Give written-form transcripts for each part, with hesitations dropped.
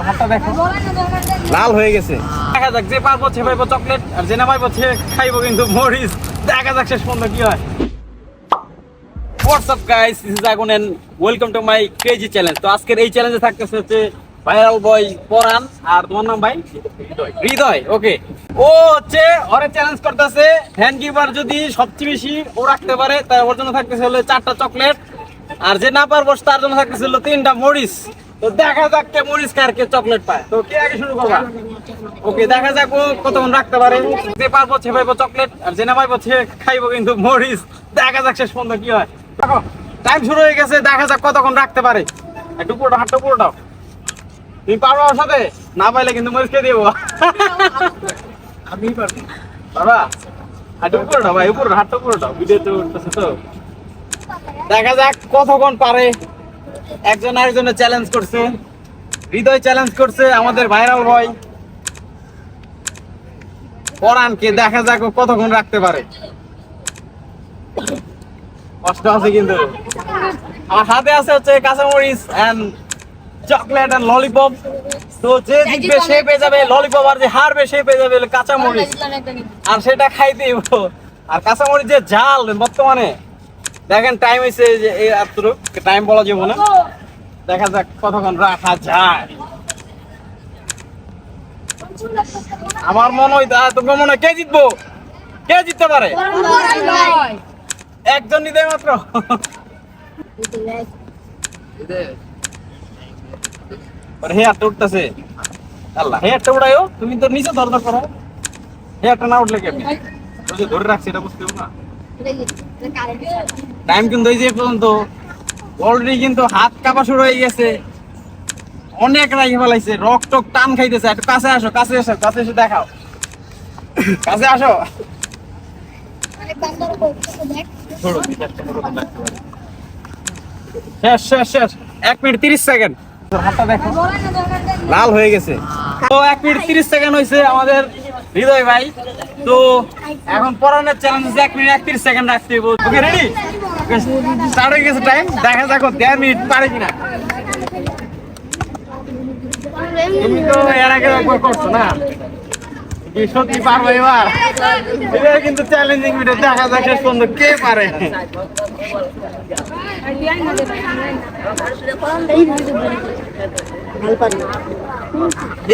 হাতটা দেখো লাল হয়ে গেছে। দেখা যাক যে পারবো সে পাইবো চকলেট, আর যে না পাইবো সে খাইবো কিন্তু মরিচ। দেখা যাক শেষ পর্যন্ত কি হয়। What's up guys, this is Agun and welcome to my crazy challenge. তো আজকের এই চ্যালেঞ্জে থাকতেছে হচ্ছে ভাইরাল বয় পরান, আর তোমার নাম ভাই হৃদয়। ওকে, ও হচ্ছে ওরে চ্যালেঞ্জ করতেছে হ্যান্ড গিভার যদি সবচেয়ে বেশি ও রাখতে পারে তার ওর জন্য থাকতেছে হলো 4টা চকলেট, আর যে না পারবো তার জন্য থাকতেছে হলো 3টা মরিচ। তো দেখা যাক কে মরিচ খায় আর কে চকলেট পায়। তো কে আগে শুরু করবা? ওকে, দেখা যাক ও কতক্ষণ রাখতে পারে। যে পারবো সে পাইবো চকলেট, আর যে না পাইবো সে খাইবো কিন্তু মরিচ। দেখা যাক শেষ পর্যন্ত কি হয়। দেখো টাইম শুরু হয়ে গেছে, দেখা যাক কতক্ষণ রাখতে পারে। একটু পুরোটা হাতটা পুরোটাও তুমি পারবো আমার সাথে, না পাইলে কিন্তু মরিচ খেয়ে দেবো। আমি পারবো বাবা, হাতটা পুরোটা ভাই, উপরে হাতটা পুরোটা ভিডিও তো উঠতেছে। তো দেখা যাক কতক্ষণ পারে। একজন আরেকজনের চ্যালেঞ্জ করছে, হৃদয় চ্যালেঞ্জ করছে আমাদের ভাইরাল বয় পরানকে। দেখা যাক ও কতক্ষণ রাখতে পারে। কষ্ট আছে কিন্তু। আমার হাতে আছে হচ্ছে কাঁচামরিচ এন্ড চকলেট এন্ড ললিপপ। তো যে জিতবে সে পেয়ে যাবে ললিপপ, আর যে হারবে সে পেয়ে যাবে কাঁচামরিচ, আর সেটা খাইতে দিব। আর কাঁচামরিচ যে ঝাল বর্তমানে দেখেন, টাইম হয়েছে যে এই এতটুকু টাইম বলা যাবে না। দেখা যাক কতক্ষণ রাখা যায়। আমার মনে হয় তোমার মনে হয় কে জিতবো, কে জিততে পারে? একজন নিতে মাত্র। হেয়ারটা উঠতেছে, আল্লাহ হেয়ারটা উঠাইও। তুমি তো নিচে দরদর করো, হেয়ারটা না উঠলে কেমনি? ধরে রাখছি এটা বুঝতে না। টাইম কিন্তু এই যে পর্যন্ত অলরেডি কিন্তু হাত কাঁপা শুরু হয়ে গেছে। অনেক রাখি ফেলাইছে, রক টক টান খাইতেছে। একটু কাছে আসো, কাছে এসো, কাছে এসে দেখাও, কাছে আসো। শেষ শেষ শেষ, 1 মিনিট 30 সেকেন্ড। হাতটা দেখো লাল হয়ে গেছে। তো 1 মিনিট 30 সেকেন্ড হয়েছে আমাদের হৃদয় ভাই। তো এখন পরানের চ্যালেঞ্জ 1 মিনিট 31 সেকেন্ড রাখতে হবে। ওকে রেডি, স্টার্ট হয়ে গেছে টাইম। দেখা যাক 1.5 মিনিট পারে কিনা। তুমি তো এর আগে একবার করছো না, কি সত্যি পারবো এবার? এটা কিন্তু চ্যালেঞ্জিং ভিডিও। দেখা যাক শেষ পর্যন্ত কে পারে।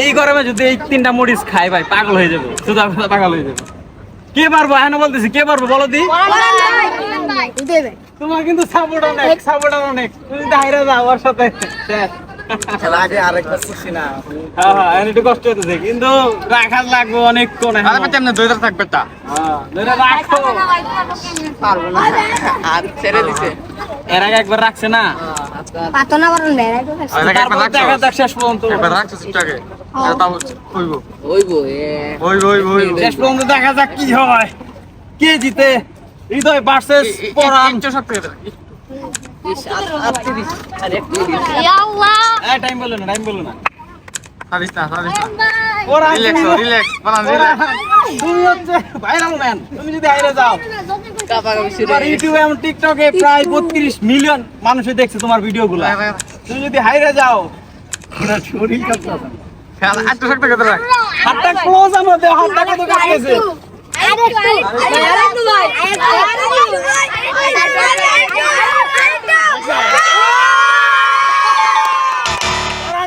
এই গরমে যদি এই 3টা মরিচ খাই ভাই পাগল হয়ে যাবো, শুধু পাগল হয়ে যাবো। কে পারবো? হ্যাঁ বলতেছি, কে পারবো বলো দি? তোমার কিন্তু সাপোর্ট অনেক, সাপোর্ট অনেক। তুমি হাইরা যাও ওর সাথে, শেষ। একটু কষ্ট হতেছে কিন্তু রাখার লাগবে অনেকক্ষণ। থাকবে তা ছেড়ে দিছে, এর আগে একবার রাখছে না। শেষ পর্যন্ত শেষ পর্যন্ত দেখা যাক কি হয়, কে জিতে। হৃদয় ভার্সেস পরান। টাইম বলো না, টাইম বলো না। তুমি হচ্ছে ভাইরাল ম্যান, তুমি যদি হাইরে যাও। ইউটিউবে এবং টিকটকে প্রায় 32 মিলিয়ন মানুষে দেখছে তোমার ভিডিও গুলো। তুমি যদি হাইরে যাও, শরীর হাতটা ক্লোজ আমাদের, হাতটা কত কাটতেছে।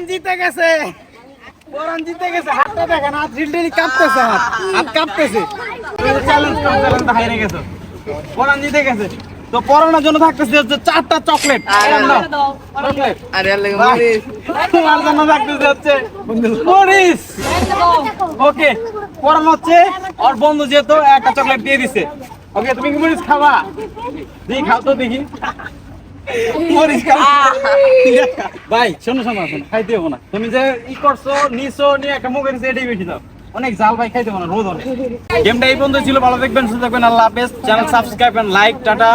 জিতে গেছে, পরান জিতে গেছে। হাতটা দেখেন, হাত রিলটেলি কাঁপতেছে, হাত কাঁপতেছে। চ্যালেঞ্জ হারিয়ে গেছে, পরান জিতে গেছে। তো পরানোর জন্য থাকতেছে হচ্ছে 4টা চকলেট। তোমার জন্য থাকতেছে হচ্ছে মরিচ। ওকে, পরান হচ্ছে ওর বন্ধু যেহেতু একটা চকলেট দিয়ে দিছে। ওকে, তুমি কি মরিচ খাবা? দেখি খাও তো, দেখি ভাই। শোনো শোনো শোনো, খাইতে হবো না। তুমি যে ই করছো নিছো নিয়ে একটা মুখে দিচ্ছে, এটাই বেশি দাও। অনেক জাল ভাই, খাইতে হবো না, রোদ অনেক। গেমটা এই পর্যন্ত ছিল। ভালো দেখবেন, সুস্থ থাকবেন। আল্লাহ হাফেজ। Channel subscribe and like. Tata.